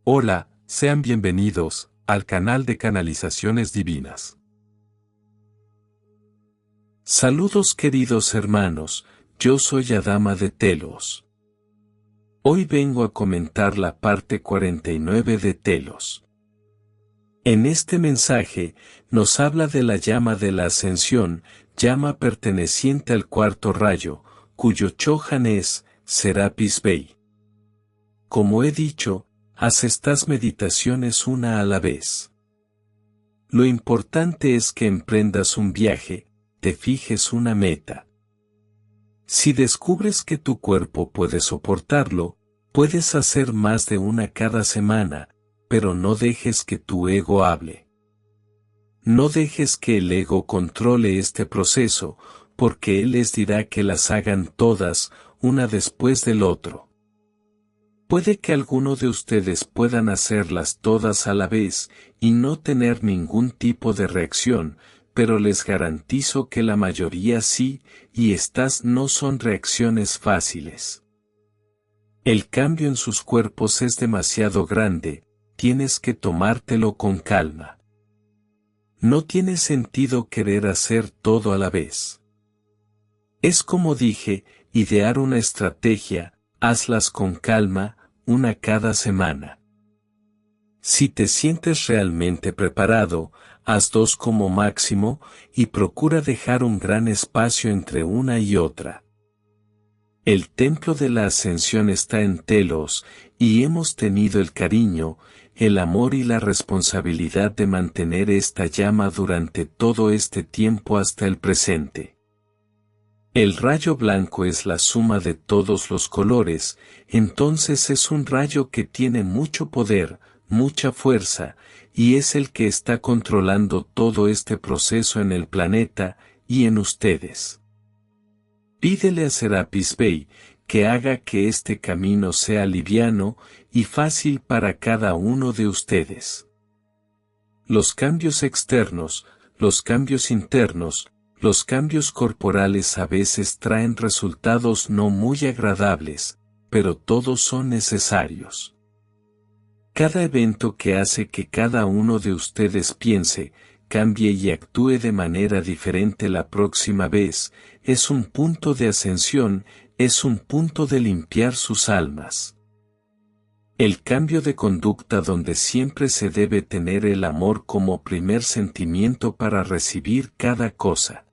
Hola, sean bienvenidos al canal de Canalizaciones Divinas. Saludos queridos hermanos, yo soy Adama de Telos. Hoy vengo a comentar la parte 49 de Telos. En este mensaje, nos habla de la llama de la ascensión, llama perteneciente al cuarto rayo, cuyo Chohan es Serapis Bey. Como he dicho, haz estas meditaciones una a la vez. Lo importante es que emprendas un viaje, te fijes una meta. Si descubres que tu cuerpo puede soportarlo, puedes hacer más de una cada semana, pero no dejes que tu ego hable. No dejes que el ego controle este proceso, porque él les dirá que las hagan todas, una después del otro. Puede que alguno de ustedes puedan hacerlas todas a la vez y no tener ningún tipo de reacción, pero les garantizo que la mayoría sí, y estas no son reacciones fáciles. El cambio en sus cuerpos es demasiado grande, tienes que tomártelo con calma. No tiene sentido querer hacer todo a la vez. Es como dije, idear una estrategia, hazlas con calma, una cada semana. Si te sientes realmente preparado, haz 2 como máximo, y procura dejar un gran espacio entre una y otra. El templo de la ascensión está en Telos, y hemos tenido el cariño, el amor y la responsabilidad de mantener esta llama durante todo este tiempo hasta el presente. El rayo blanco es la suma de todos los colores, entonces es un rayo que tiene mucho poder, mucha fuerza, y es el que está controlando todo este proceso en el planeta, y en ustedes. Pídele a Serapis Bey, que haga que este camino sea liviano, y fácil para cada uno de ustedes. Los cambios externos, los cambios internos, los cambios corporales a veces traen resultados no muy agradables, pero todos son necesarios. Cada evento que hace que cada uno de ustedes piense, cambie y actúe de manera diferente la próxima vez, es un punto de ascensión, es un punto de limpiar sus almas. El cambio de conducta donde siempre se debe tener el amor como primer sentimiento para recibir cada cosa.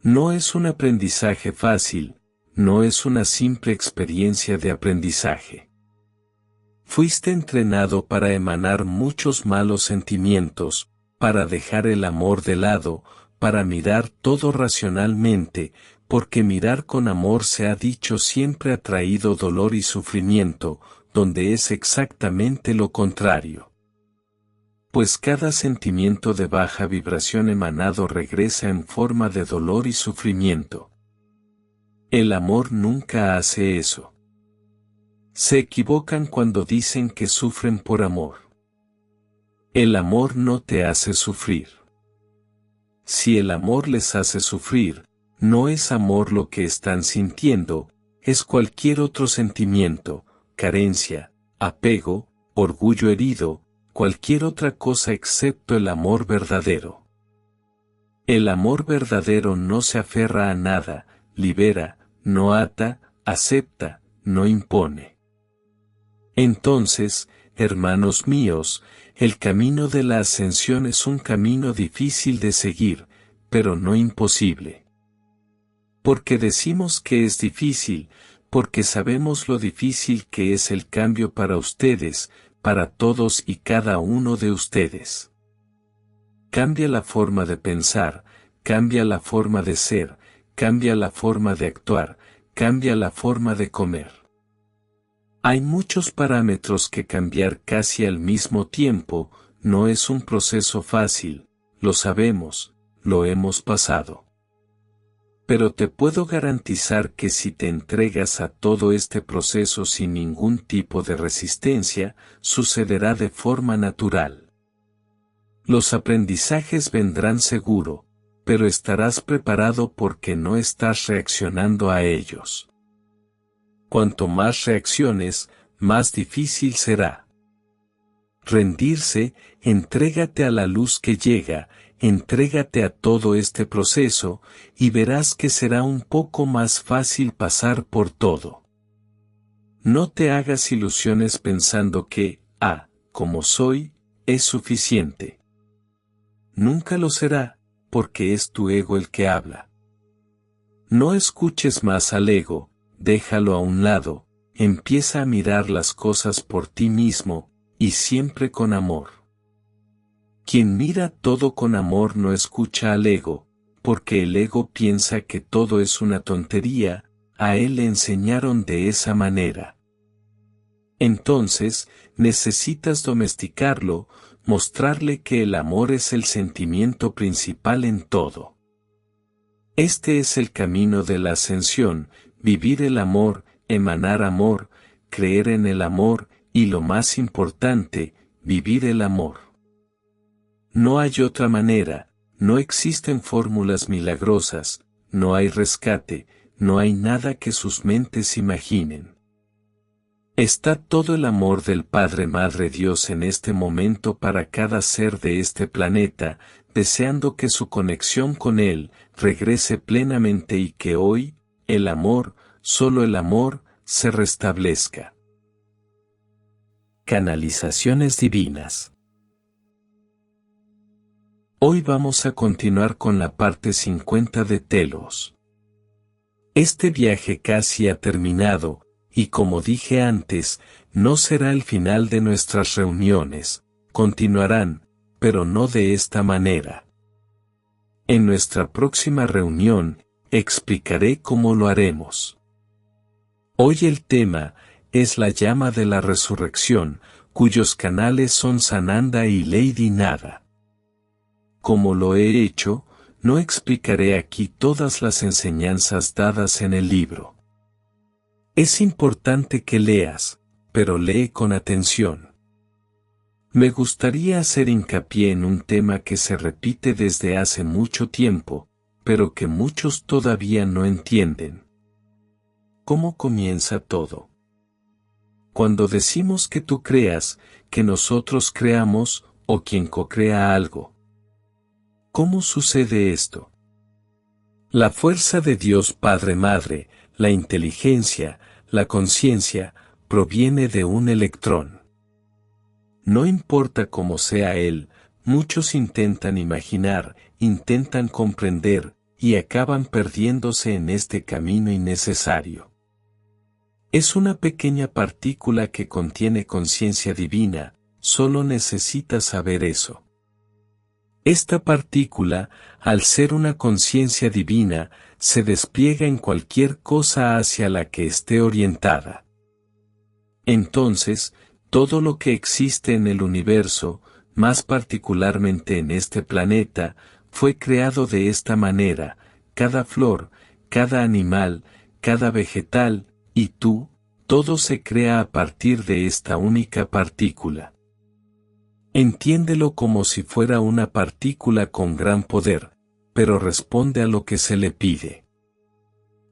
No es un aprendizaje fácil, no es una simple experiencia de aprendizaje. Fuiste entrenado para emanar muchos malos sentimientos, para dejar el amor de lado, para mirar todo racionalmente, porque mirar con amor se ha dicho siempre ha traído dolor y sufrimiento, donde es exactamente lo contrario. Pues cada sentimiento de baja vibración emanado regresa en forma de dolor y sufrimiento. El amor nunca hace eso. Se equivocan cuando dicen que sufren por amor. El amor no te hace sufrir. Si el amor les hace sufrir, no es amor lo que están sintiendo, es cualquier otro sentimiento, carencia, apego, orgullo herido, cualquier otra cosa excepto el amor verdadero. El amor verdadero no se aferra a nada, libera, no ata, acepta, no impone. Entonces, hermanos míos, el camino de la ascensión es un camino difícil de seguir, pero no imposible. Porque decimos que es difícil, porque sabemos lo difícil que es el cambio para ustedes, para todos y cada uno de ustedes. Cambia la forma de pensar, cambia la forma de ser, cambia la forma de actuar, cambia la forma de comer. Hay muchos parámetros que cambiar casi al mismo tiempo, no es un proceso fácil, lo sabemos, lo hemos pasado. Pero te puedo garantizar que si te entregas a todo este proceso sin ningún tipo de resistencia, sucederá de forma natural. Los aprendizajes vendrán seguro, pero estarás preparado porque no estás reaccionando a ellos. Cuanto más reacciones, más difícil será. rendirse, entrégate a la luz que llega, entrégate a todo este proceso, y verás que será un poco más fácil pasar por todo. No te hagas ilusiones pensando que, como soy, es suficiente. Nunca lo será, porque es tu ego el que habla. No escuches más al ego, déjalo a un lado, empieza a mirar las cosas por ti mismo, y siempre con amor. Quien mira todo con amor no escucha al ego, porque el ego piensa que todo es una tontería, a él le enseñaron de esa manera. Entonces, necesitas domesticarlo, mostrarle que el amor es el sentimiento principal en todo. Este es el camino de la ascensión, vivir el amor, emanar amor, creer en el amor, y lo más importante, vivir el amor. No hay otra manera, no existen fórmulas milagrosas, no hay rescate, no hay nada que sus mentes imaginen. Está todo el amor del Padre Madre Dios en este momento para cada ser de este planeta, deseando que su conexión con Él regrese plenamente y que hoy, el amor, solo el amor, se restablezca. Canalizaciones divinas. Hoy vamos a continuar con la parte 50 de Telos. Este viaje casi ha terminado, y como dije antes, no será el final de nuestras reuniones, continuarán, pero no de esta manera. En nuestra próxima reunión, explicaré cómo lo haremos. Hoy el tema es la llama de la resurrección, cuyos canales son Sananda y Lady Nada. Como lo he hecho, no explicaré aquí todas las enseñanzas dadas en el libro. Es importante que leas, pero lee con atención. Me gustaría hacer hincapié en un tema que se repite desde hace mucho tiempo, pero que muchos todavía no entienden. ¿Cómo comienza todo? Cuando decimos que tú creas, que nosotros creamos, o quien co-crea algo. ¿Cómo sucede esto? La fuerza de Dios Padre Madre, la inteligencia, la conciencia, proviene de un electrón. No importa cómo sea él, muchos intentan imaginar, intentan comprender, y acaban perdiéndose en este camino innecesario. Es una pequeña partícula que contiene conciencia divina, solo necesitas saber eso. Esta partícula, al ser una conciencia divina, se despliega en cualquier cosa hacia la que esté orientada. Entonces, todo lo que existe en el universo, más particularmente en este planeta, fue creado de esta manera, cada flor, cada animal, cada vegetal, y tú, todo se crea a partir de esta única partícula. Entiéndelo como si fuera una partícula con gran poder, pero responde a lo que se le pide.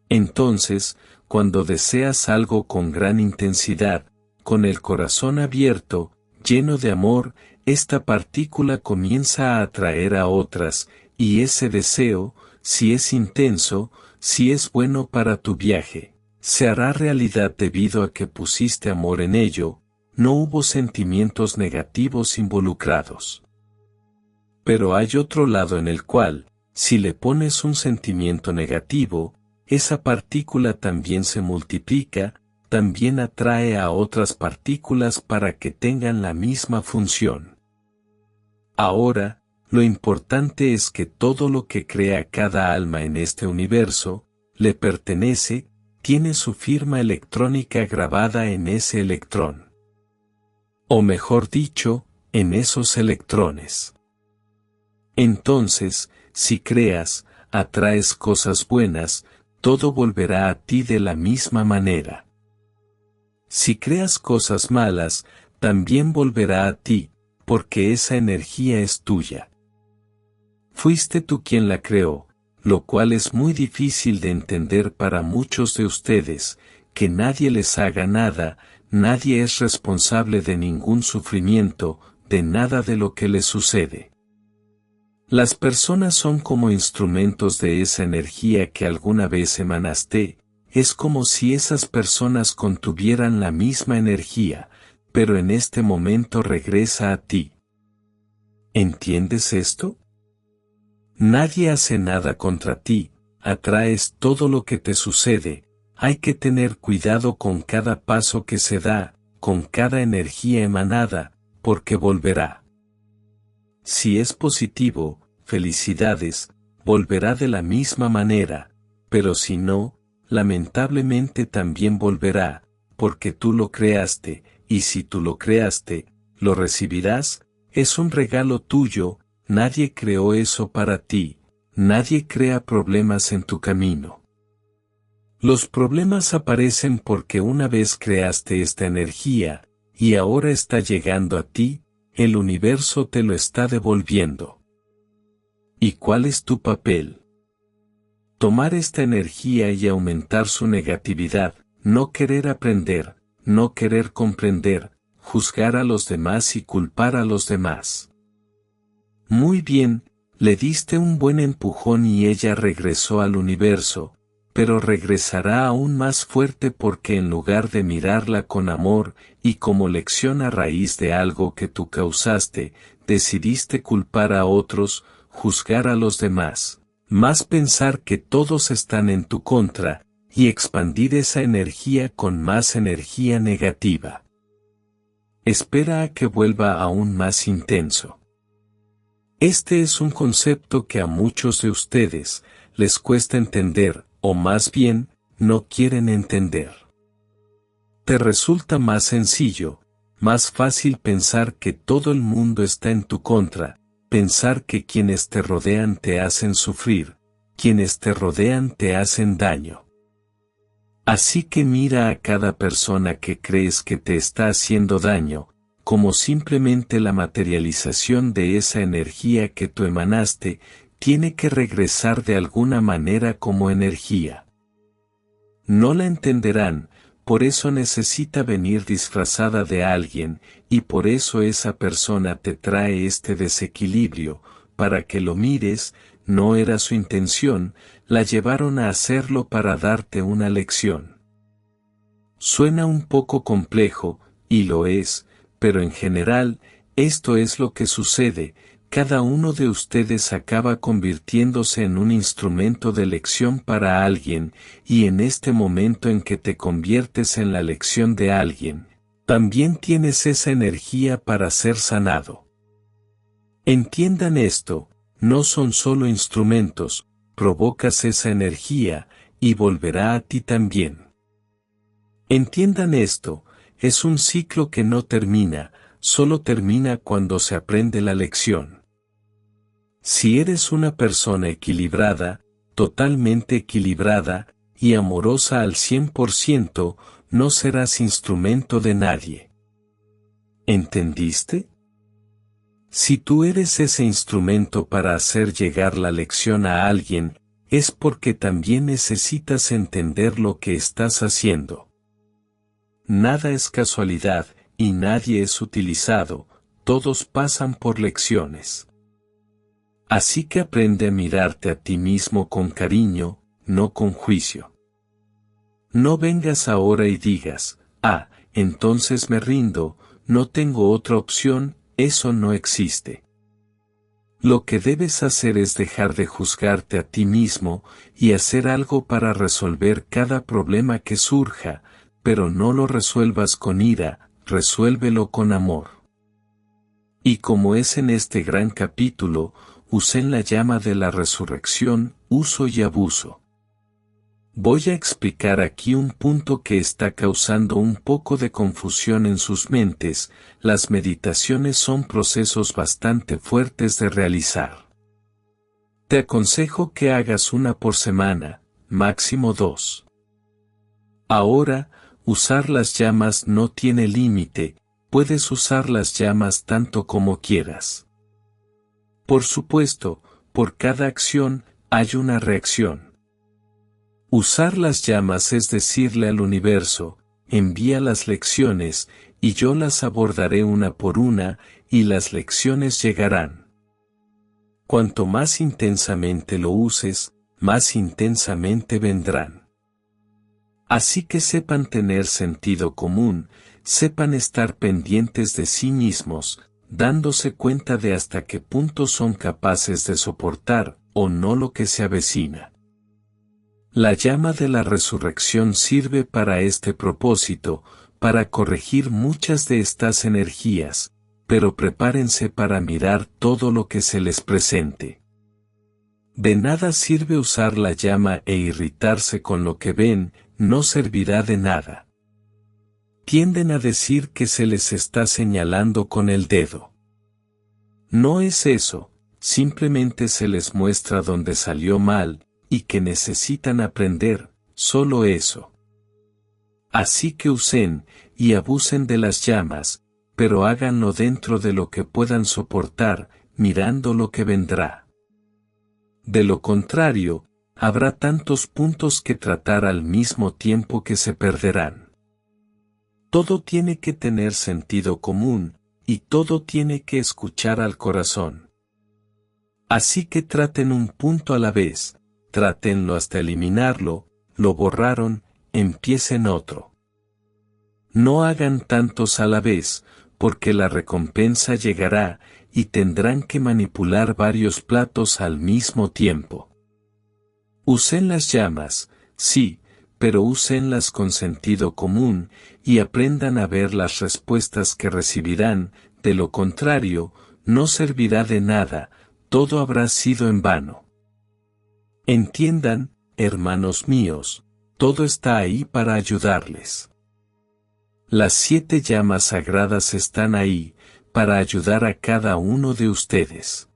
Entonces, cuando deseas algo con gran intensidad, con el corazón abierto, lleno de amor, esta partícula comienza a atraer a otras, y ese deseo, si es intenso, si es bueno para tu viaje, se hará realidad debido a que pusiste amor en ello. No hubo sentimientos negativos involucrados. Pero hay otro lado en el cual, si le pones un sentimiento negativo, esa partícula también se multiplica, también atrae a otras partículas para que tengan la misma función. Ahora, lo importante es que todo lo que crea cada alma en este universo, le pertenece, tiene su firma electrónica grabada en ese electrón. O mejor dicho, en esos electrones. Entonces, si creas, atraes cosas buenas, todo volverá a ti de la misma manera. Si creas cosas malas, también volverá a ti, porque esa energía es tuya. Fuiste tú quien la creó, lo cual es muy difícil de entender para muchos de ustedes, que nadie les haga nada. Nadie es responsable de ningún sufrimiento, de nada de lo que les sucede. Las personas son como instrumentos de esa energía que alguna vez emanaste. Es como si esas personas contuvieran la misma energía, pero en este momento regresa a ti. ¿Entiendes esto? Nadie hace nada contra ti, atraes todo lo que te sucede. Hay que tener cuidado con cada paso que se da, con cada energía emanada, porque volverá. Si es positivo, felicidades, volverá de la misma manera, pero si no, lamentablemente también volverá, porque tú lo creaste, y si tú lo creaste, lo recibirás. Es un regalo tuyo, nadie creó eso para ti, nadie crea problemas en tu camino. Los problemas aparecen porque una vez creaste esta energía, y ahora está llegando a ti, el universo te lo está devolviendo. ¿Y cuál es tu papel? Tomar esta energía y aumentar su negatividad, no querer aprender, no querer comprender, juzgar a los demás y culpar a los demás. Muy bien, le diste un buen empujón y ella regresó al universo, pero regresará aún más fuerte porque en lugar de mirarla con amor y como lección a raíz de algo que tú causaste, decidiste culpar a otros, juzgar a los demás, más pensar que todos están en tu contra, y expandir esa energía con más energía negativa. Espera a que vuelva aún más intenso. Este es un concepto que a muchos de ustedes les cuesta entender, o más bien, no quieren entender. Te resulta más sencillo, más fácil pensar que todo el mundo está en tu contra, pensar que quienes te rodean te hacen sufrir, quienes te rodean te hacen daño. Así que mira a cada persona que crees que te está haciendo daño, como simplemente la materialización de esa energía que tú emanaste, tiene que regresar de alguna manera como energía. No la entenderán, por eso necesita venir disfrazada de alguien, y por eso esa persona te trae este desequilibrio, para que lo mires. No era su intención, la llevaron a hacerlo para darte una lección. Suena un poco complejo, y lo es, pero en general, esto es lo que sucede. Cada uno de ustedes acaba convirtiéndose en un instrumento de lección para alguien, y en este momento en que te conviertes en la lección de alguien, también tienes esa energía para ser sanado. Entiendan esto, no son solo instrumentos, provocas esa energía, y volverá a ti también. Entiendan esto, es un ciclo que no termina, solo termina cuando se aprende la lección. Si eres una persona equilibrada, totalmente equilibrada, y amorosa al 100%, no serás instrumento de nadie. ¿Entendiste? Si tú eres ese instrumento para hacer llegar la lección a alguien, es porque también necesitas entender lo que estás haciendo. Nada es casualidad, y nadie es utilizado, todos pasan por lecciones. Así que aprende a mirarte a ti mismo con cariño, no con juicio. No vengas ahora y digas, entonces me rindo, no tengo otra opción, eso no existe. Lo que debes hacer es dejar de juzgarte a ti mismo, y hacer algo para resolver cada problema que surja, pero no lo resuelvas con ira, resuélvelo con amor. Y como es en este gran capítulo, usen la llama de la resurrección, uso y abuso. Voy a explicar aquí un punto que está causando un poco de confusión en sus mentes. Las meditaciones son procesos bastante fuertes de realizar. Te aconsejo que hagas una por semana, máximo 2. Ahora, usar las llamas no tiene límite, puedes usar las llamas tanto como quieras. Por supuesto, por cada acción, hay una reacción. Usar las llamas es decirle al universo, envía las lecciones, y yo las abordaré una por una, y las lecciones llegarán. Cuanto más intensamente lo uses, más intensamente vendrán. Así que sepan tener sentido común, sepan estar pendientes de sí mismos, dándose cuenta de hasta qué punto son capaces de soportar o no lo que se avecina. La llama de la resurrección sirve para este propósito, para corregir muchas de estas energías, pero prepárense para mirar todo lo que se les presente. De nada sirve usar la llama e irritarse con lo que ven, no servirá de nada. Tienden a decir que se les está señalando con el dedo. No es eso, simplemente se les muestra dónde salió mal, y que necesitan aprender, solo eso. Así que usen, y abusen de las llamas, pero háganlo dentro de lo que puedan soportar, mirando lo que vendrá. De lo contrario, habrá tantos puntos que tratar al mismo tiempo que se perderán. Todo tiene que tener sentido común, y todo tiene que escuchar al corazón. Así que traten un punto a la vez, trátenlo hasta eliminarlo, lo borraron, empiecen otro. No hagan tantos a la vez, porque la recompensa llegará, y tendrán que manipular varios platos al mismo tiempo. Usen las llamas, sí, pero úsenlas con sentido común, y aprendan a ver las respuestas que recibirán, de lo contrario, no servirá de nada, todo habrá sido en vano. Entiendan, hermanos míos, todo está ahí para ayudarles. Las 7 llamas sagradas están ahí, para ayudar a cada uno de ustedes.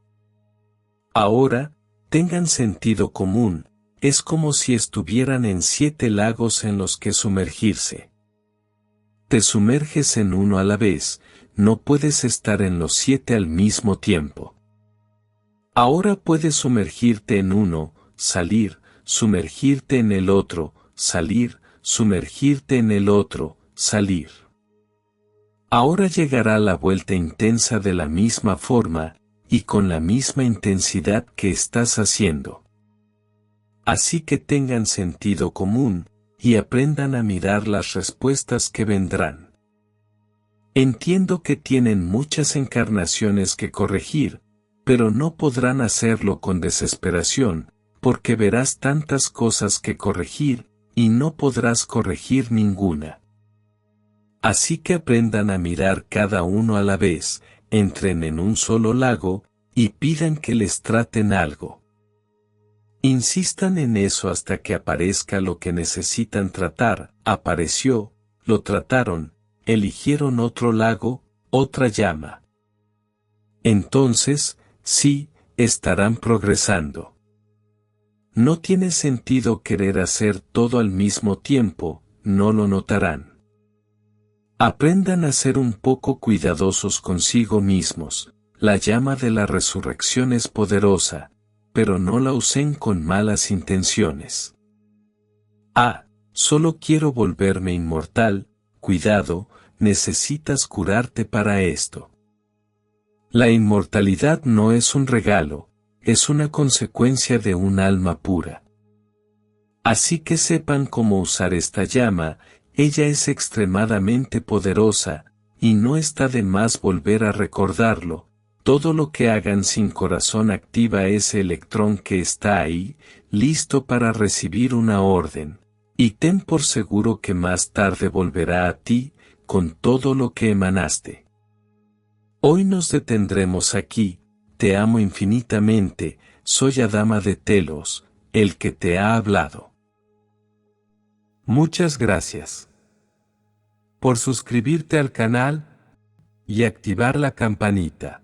Ahora, tengan sentido común, es como si estuvieran en 7 lagos en los que sumergirse. Te sumerges en uno a la vez, no puedes estar en los 7 al mismo tiempo. Ahora puedes sumergirte en uno, salir, sumergirte en el otro, salir, sumergirte en el otro, salir. Ahora llegará la vuelta intensa de la misma forma, y con la misma intensidad que estás haciendo. Así que tengan sentido común, y aprendan a mirar las respuestas que vendrán. Entiendo que tienen muchas encarnaciones que corregir, pero no podrán hacerlo con desesperación, porque verás tantas cosas que corregir, y no podrás corregir ninguna. Así que aprendan a mirar cada uno a la vez, entren en un solo lago, y pidan que les traten algo. Insistan en eso hasta que aparezca lo que necesitan tratar, apareció, lo trataron, eligieron otro lago, otra llama. Entonces, sí, estarán progresando. No tiene sentido querer hacer todo al mismo tiempo, no lo notarán. Aprendan a ser un poco cuidadosos consigo mismos, la llama de la resurrección es poderosa, pero no la usen con malas intenciones. Solo quiero volverme inmortal, cuidado, necesitas curarte para esto. La inmortalidad no es un regalo, es una consecuencia de un alma pura. Así que sepan cómo usar esta llama, ella es extremadamente poderosa, y no está de más volver a recordarlo. Todo lo que hagan sin corazón activa ese electrón que está ahí, listo para recibir una orden, y ten por seguro que más tarde volverá a ti, con todo lo que emanaste. Hoy nos detendremos aquí, te amo infinitamente, soy Adama de Telos, el que te ha hablado. Muchas gracias por suscribirte al canal y activar la campanita.